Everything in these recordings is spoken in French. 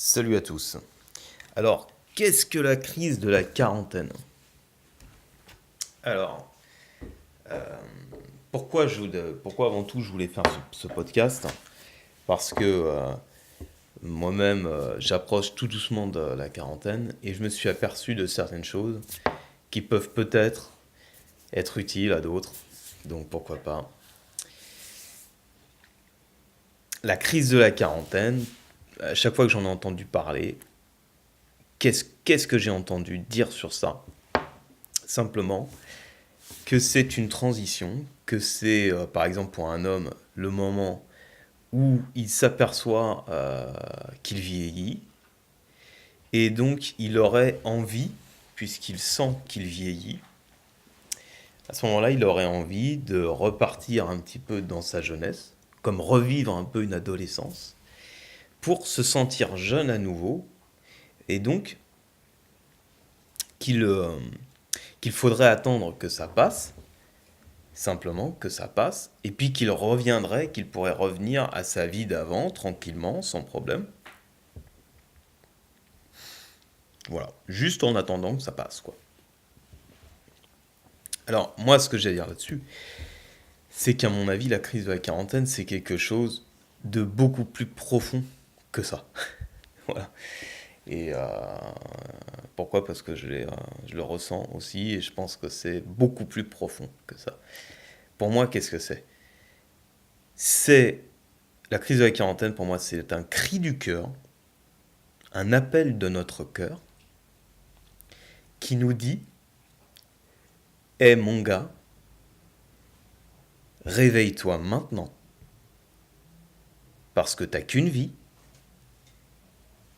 Salut à tous. Alors, qu'est-ce que la crise de la quarantaine? Alors, pourquoi avant tout je voulais faire ce podcast? Parce que moi-même, j'approche tout doucement de la quarantaine et je me suis aperçu de certaines choses qui peuvent peut-être être utiles à d'autres. Donc pourquoi pas. La crise de la quarantaine, à chaque fois que j'en ai entendu parler, qu'est-ce que j'ai entendu dire sur ça? Simplement que c'est une transition, que c'est, par exemple pour un homme, le moment où il s'aperçoit qu'il vieillit, et donc il aurait envie, puisqu'il sent qu'il vieillit, à ce moment-là, il aurait envie de repartir un petit peu dans sa jeunesse, comme revivre un peu une adolescence, pour se sentir jeune à nouveau, et donc qu'il qu'il faudrait attendre que ça passe, simplement que ça passe, et puis qu'il reviendrait, qu'il pourrait revenir à sa vie d'avant, tranquillement, sans problème. Voilà, juste en attendant que ça passe, quoi. Alors, moi, ce que j'ai à dire là-dessus, c'est qu'à mon avis, la crise de la quarantaine, c'est quelque chose de beaucoup plus profond que ça. Voilà. Et pourquoi? Parce que je le ressens aussi, et je pense que c'est beaucoup plus profond que ça. Pour moi, qu'est-ce que c'est? C'est la crise de la quarantaine, pour moi, c'est un cri du cœur, un appel de notre cœur qui nous dit: hé mon gars, réveille-toi maintenant, parce que t'as qu'une vie,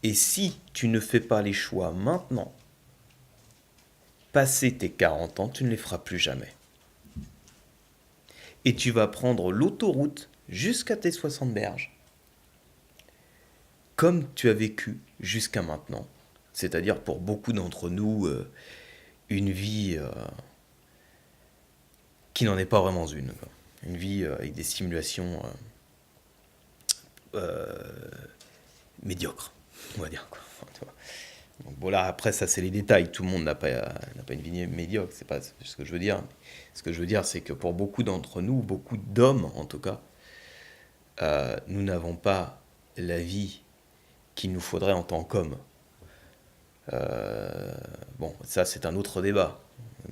et si tu ne fais pas les choix maintenant, passé tes 40 ans, tu ne les feras plus jamais. Et tu vas prendre l'autoroute jusqu'à tes 60 berges, comme tu as vécu jusqu'à maintenant. C'est-à-dire pour beaucoup d'entre nous, une vie qui n'en est pas vraiment une, quoi. Une vie avec des simulations médiocres, on va dire, quoi. Donc voilà, après ça c'est les détails, tout le monde n'a pas une vie médiocre, c'est pas ce que je veux dire. Ce que je veux dire, c'est que pour beaucoup d'entre nous, beaucoup d'hommes en tout cas, nous n'avons pas la vie qu'il nous faudrait en tant qu'hommes. Bon, ça c'est un autre débat.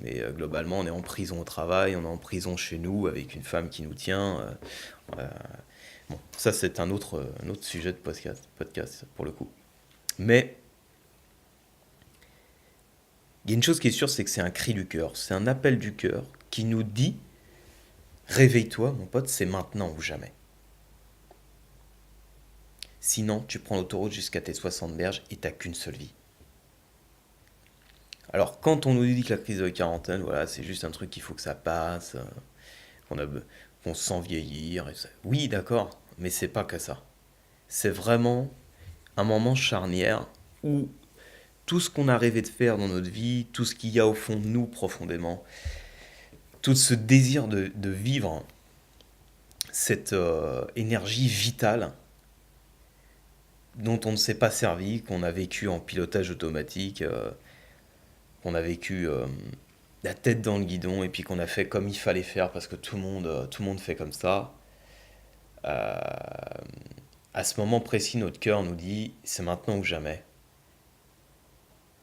Mais globalement, on est en prison au travail, on est en prison chez nous avec une femme qui nous tient. Bon, ça c'est un autre sujet de podcast pour le coup. Mais il y a une chose qui est sûre, c'est que c'est un cri du cœur, c'est un appel du cœur qui nous dit: réveille-toi, mon pote, c'est maintenant ou jamais. Sinon, tu prends l'autoroute jusqu'à tes 60 berges et t'as qu'une seule vie. Alors, quand on nous dit que la crise de la quarantaine, voilà, c'est juste un truc qu'il faut que ça passe, qu'on a, qu'on se sent vieillir, oui, d'accord, mais c'est pas que ça. C'est vraiment un moment charnière où tout ce qu'on a rêvé de faire dans notre vie, tout ce qu'il y a au fond de nous profondément, tout ce désir de vivre cette énergie vitale dont on ne s'est pas servi, qu'on a vécu en pilotage automatique, qu'on a vécu la tête dans le guidon et puis qu'on a fait comme il fallait faire parce que tout le monde fait comme ça. À ce moment précis, notre cœur nous dit: c'est maintenant ou jamais.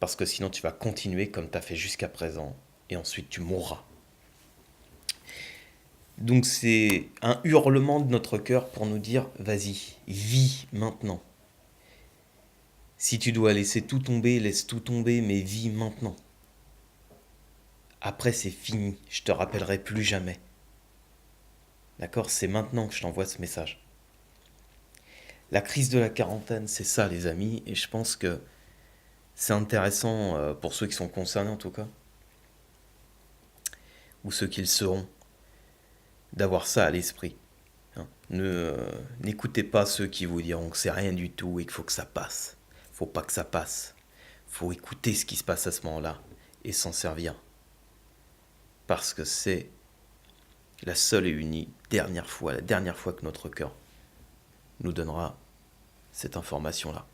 Parce que sinon tu vas continuer comme tu as fait jusqu'à présent et ensuite tu mourras. Donc c'est un hurlement de notre cœur pour nous dire: vas-y, vis maintenant. Si tu dois laisser tout tomber, laisse tout tomber, mais vis maintenant. Après c'est fini, je te rappellerai plus jamais. D'accord? C'est maintenant que je t'envoie ce message. La crise de la quarantaine, c'est ça les amis, et je pense que c'est intéressant pour ceux qui sont concernés en tout cas, ou ceux qui le seront, d'avoir ça à l'esprit. Hein. N'écoutez pas ceux qui vous diront que c'est rien du tout et qu'il faut que ça passe. Faut pas que ça passe. Faut écouter ce qui se passe à ce moment-là et s'en servir. Parce que c'est la seule et unique la dernière fois que notre cœur nous donnera cette information-là.